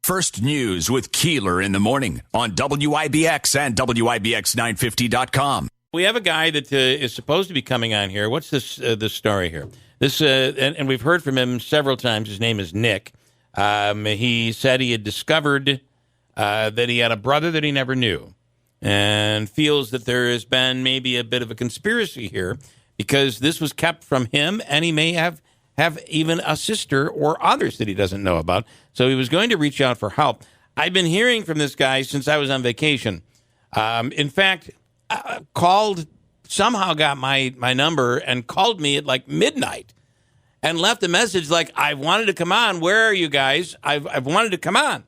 First News with Keeler in the morning on WIBX and WIBX950.com. We have a guy that is supposed to be coming on here. What's this story here? And we've heard from him several times. His name is Nick. He said he had discovered that he had a brother that he never knew and feels that there has been maybe a bit of a conspiracy here because this was kept from him, and he may have even a sister or others that he doesn't know about. So he was going to reach out for help. I've been hearing from this guy since I was on vacation. In fact, somehow got my number and called me at like midnight and left a message like, I wanted to come on. Where are you guys? I've wanted to come on.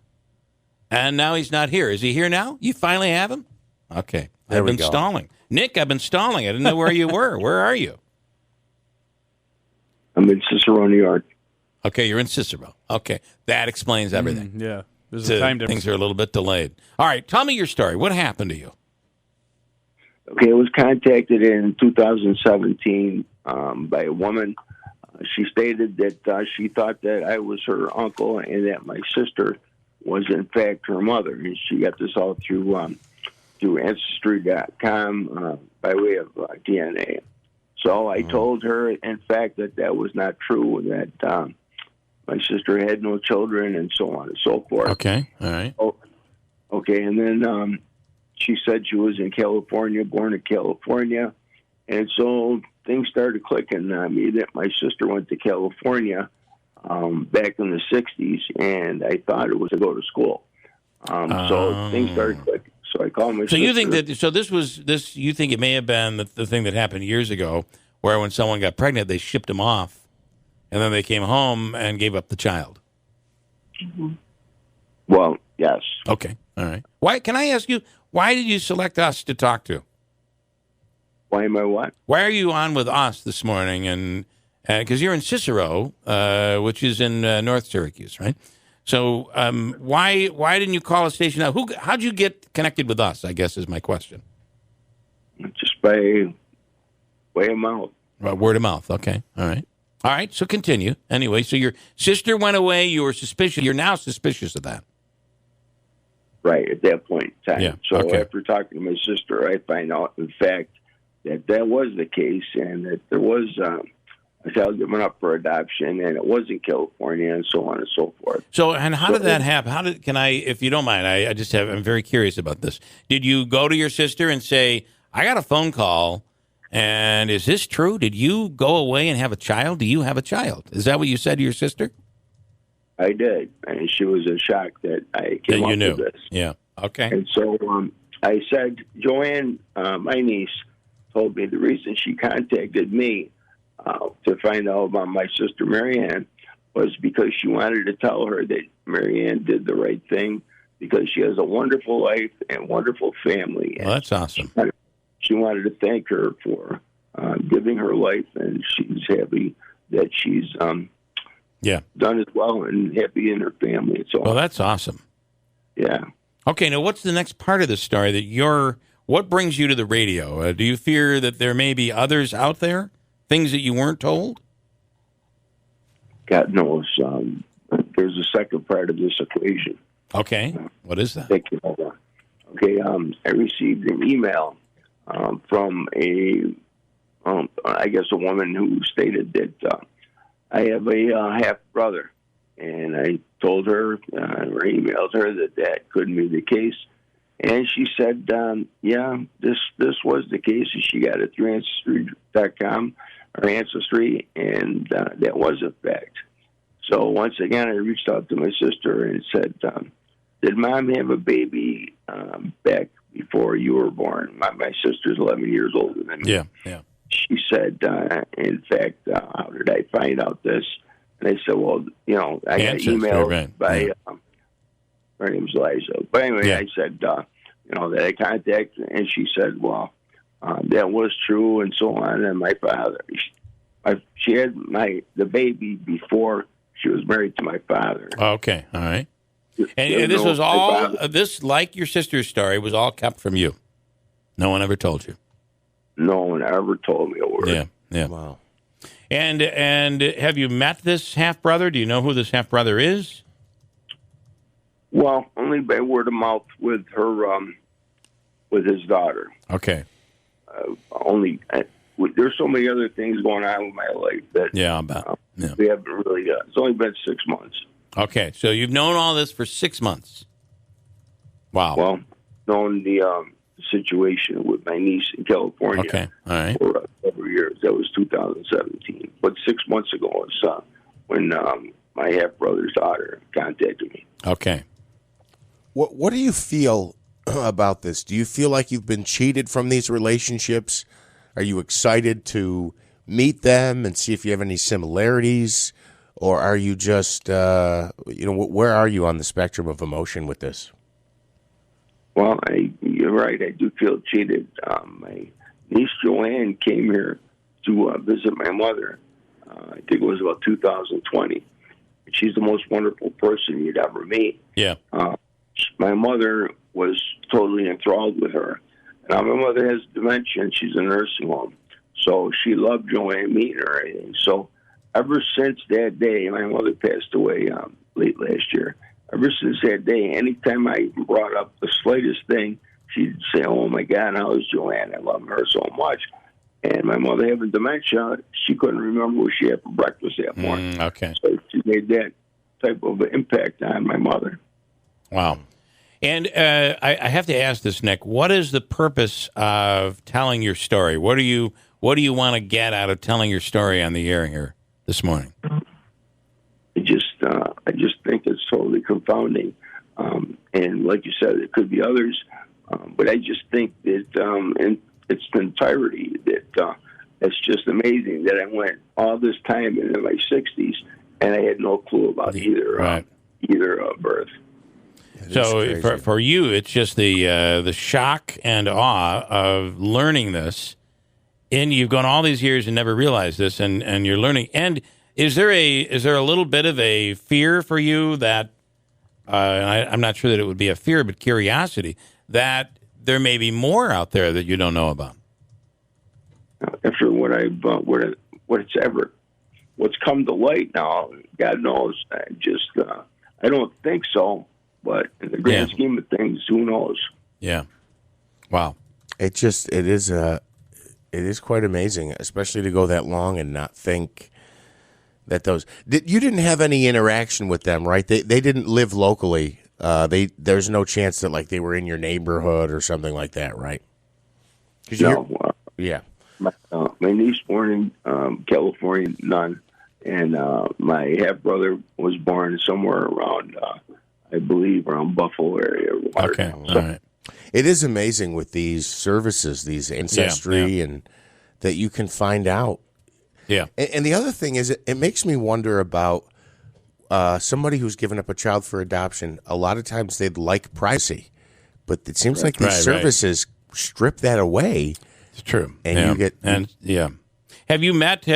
And now he's not here. Is he here now? You finally have him? Okay. I've been stalling. Nick, I've been stalling. I didn't know where you were. Where are you? I'm in Cicero, New York. Okay, you're in Cicero. Okay, that explains everything. Yeah, there's a time difference. Things are a little bit delayed. All right, tell me your story. What happened to you? Okay, I was contacted in 2017 by a woman. She stated that she thought that I was her uncle and that my sister was, in fact, her mother. And she got this all through Ancestry.com by way of DNA. So I told her, in fact, that was not true, that my sister had no children and so on and so forth. Okay, all right. Okay, and then she said she was in California, born in California. And so things started clicking on me that my sister went to California back in the 60s, and I thought it was to go to school. So things started clicking. So I called my sister. So you think that, you think it may have been the thing that happened years ago where when someone got pregnant, they shipped them off, and then they came home and gave up the child? Mm-hmm. Well, yes. Okay, all right. Why? Can I ask you, why did you select us to talk to? Why am I what? Why are you on with us this morning? And because you're in Cicero, which is in North Syracuse, right? So why didn't you call a station out? How'd you get connected with us, I guess, is my question. Just by way of mouth. Word of mouth. Okay. All right. So continue. Anyway, so your sister went away. You were suspicious. You're now suspicious of that. Right, at that point in time. Yeah. So Okay. after talking to my sister, I find out, in fact, that was the case and that there was a child given up for adoption, and it was in California, and so on and so forth. So, and how did that happen? If you don't mind, I'm very curious about this. Did you go to your sister and say, I got a phone call, and is this true? Did you go away and have a child? Do you have a child? Is that what you said to your sister? I did, and she was in shock that I came up with this. Yeah, okay. And so I said, Joanne, my niece, told me the reason she contacted me to find out about my sister Marianne was because she wanted to tell her that Marianne did the right thing because she has a wonderful life and wonderful family. Well, that's awesome. She wanted to thank her for giving her life, and she's happy that she's done as well and happy in her family. And so well, that's awesome. Yeah. Okay, now what's the next part of the story what brings you to the radio? Do you fear that there may be others out there? Things that you weren't told? God knows. There's a second part of this equation. Okay. What is that? Thank you. Hold on. Okay. I received an email from I guess a woman who stated that I have a half brother, and I told her or emailed her that couldn't be the case. And she said, this was the case. And she got it through Ancestry.com or Ancestry, and that was a fact. So once again, I reached out to my sister and said, did Mom have a baby back before you were born? My sister's 11 years older than me. Yeah. She said, in fact, how did I find out this? And I said, well, I got emailed by... her name's Liza. But anyway, I said, that I contacted, and she said, well, that was true, and so on. And my father, she had the baby before she was married to my father. Okay, all right. And this was all, like your sister's story, was all kept from you. No one ever told you. No one ever told me a word. Yeah. Wow. And have you met this half brother? Do you know who this half brother is? Well, only by word of mouth with her, with his daughter. Okay. There's so many other things going on with my life that we haven't really. It's only been 6 months. Okay, so you've known all this for 6 months. Wow. Well, known the situation with my niece in California. Okay, all right. For several years. That was 2017. But 6 months ago was when my half brother's daughter contacted me. Okay. What do you feel about this? Do you feel like you've been cheated from these relationships? Are you excited to meet them and see if you have any similarities? Or are you just, where are you on the spectrum of emotion with this? Well, you're right. I do feel cheated. My niece Joanne came here to visit my mother. I think it was about 2020. She's the most wonderful person you'd ever meet. Yeah. My mother was totally enthralled with her. Now, my mother has dementia, and she's in a nursing home. So she loved Joanne, meeting her. And everything. So ever since that day, my mother passed away late last year. Ever since that day, anytime I brought up the slightest thing, she'd say, "Oh, my God, how is Joanne? I love her so much." And my mother having dementia, she couldn't remember what she had for breakfast that morning. Okay. So she made that type of impact on my mother. Wow. And I have to ask this, Nick. What is the purpose of telling your story? What do you want to get out of telling your story on the air here this morning? I just think it's totally confounding. And like you said, it could be others. But I just think that in its entirety, that it's just amazing that I went all this time into my 60s and I had no clue about either birth. So for you, it's just the shock and awe of learning this, and you've gone all these years and never realized this, and you're learning. And is there a little bit of a fear for you that I'm not sure that it would be a fear, but curiosity that there may be more out there that you don't know about? After what's come to light now, God knows. I don't think so. But in the grand scheme of things, who knows? Yeah. Wow. It is quite amazing, especially to go that long and not think that you didn't have any interaction with them, right? They didn't live locally. There's no chance that like they were in your neighborhood or something like that, right? No. Yeah. My niece born in California, none, and my half brother was born somewhere around. I believe around Buffalo area. Okay, all right. It is amazing with these services, these ancestry, and that you can find out. Yeah. And the other thing is, it makes me wonder about somebody who's given up a child for adoption. A lot of times they'd like privacy, but it seems like these services strip that away. It's true, and you get Have you met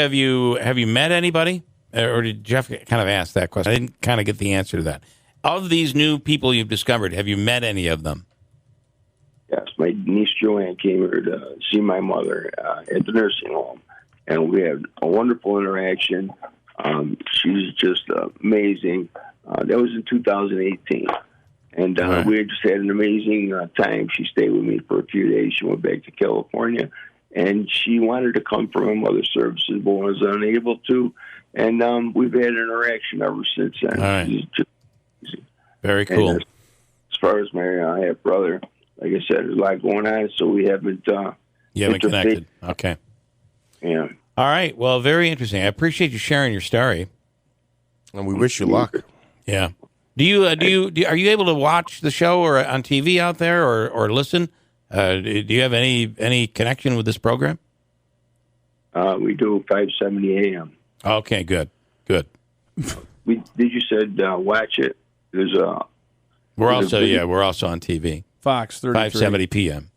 anybody, or did Jeff kind of ask that question? I didn't kind of get the answer to that. Of these new people you've discovered, have you met any of them? Yes, my niece Joanne came here to see my mother at the nursing home, and we had a wonderful interaction. She's just amazing. That was in 2018, and we had just had an amazing time. She stayed with me for a few days. She went back to California, and she wanted to come for my mother's services, but was unable to. And we've had an interaction ever since then. All right. She's just very cool. As far as my half brother, like I said, there's a lot going on, so we haven't. You haven't connected. Okay. Yeah. All right. Well, very interesting. I appreciate you sharing your story, and we wish you luck. Yeah. Are you able to watch the show or on TV out there or listen? Do you have any connection with this program? We do 570 AM. Okay. Good. You said watch it. We're also on TV. Fox 33. 570 p.m.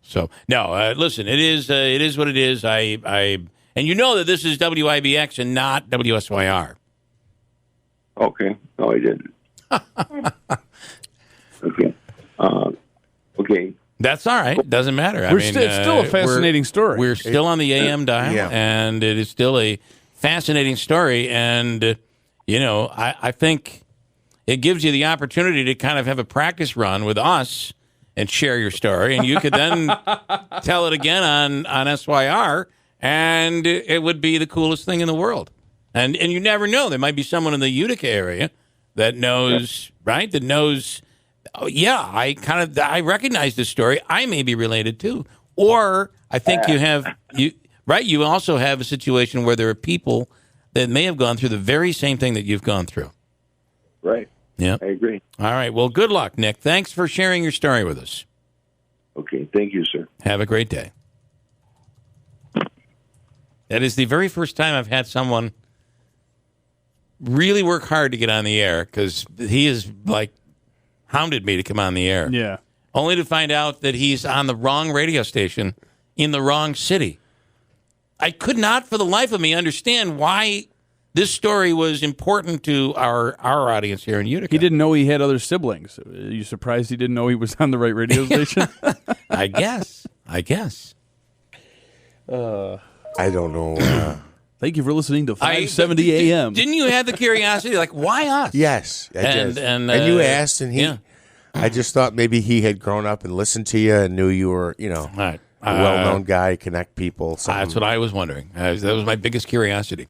So no, listen, it is what it is. And you know that this is WIBX and not WSYR. Okay. No, I didn't. Okay. Okay. That's all right. Doesn't matter. It's still a fascinating story. We're still on the AM dial, and it is still a fascinating story. And I think it gives you the opportunity to kind of have a practice run with us and share your story, and you could then tell it again on SYR, and it would be the coolest thing in the world. And you never know. There might be someone in the Utica area that knows, right? That knows, oh, yeah, I recognize this story. I may be related too. Or I think you also have a situation where there are people that may have gone through the very same thing that you've gone through. Right. Yeah. I agree. All right. Well, good luck, Nick. Thanks for sharing your story with us. Okay. Thank you, sir. Have a great day. That is the very first time I've had someone really work hard to get on the air, because he has hounded me to come on the air. Yeah. Only to find out that he's on the wrong radio station in the wrong city. I could not for the life of me understand why this story was important to our audience here in Utica. He didn't know he had other siblings. Are you surprised he didn't know he was on the right radio station? I guess. I don't know. Thank you for listening to 570 AM. Didn't you have the curiosity, why us? Yes, I did. And you asked, and he. Yeah. I just thought maybe he had grown up and listened to you and knew you were, All right. a well-known guy, connect people. That's what I was wondering. That was my biggest curiosity.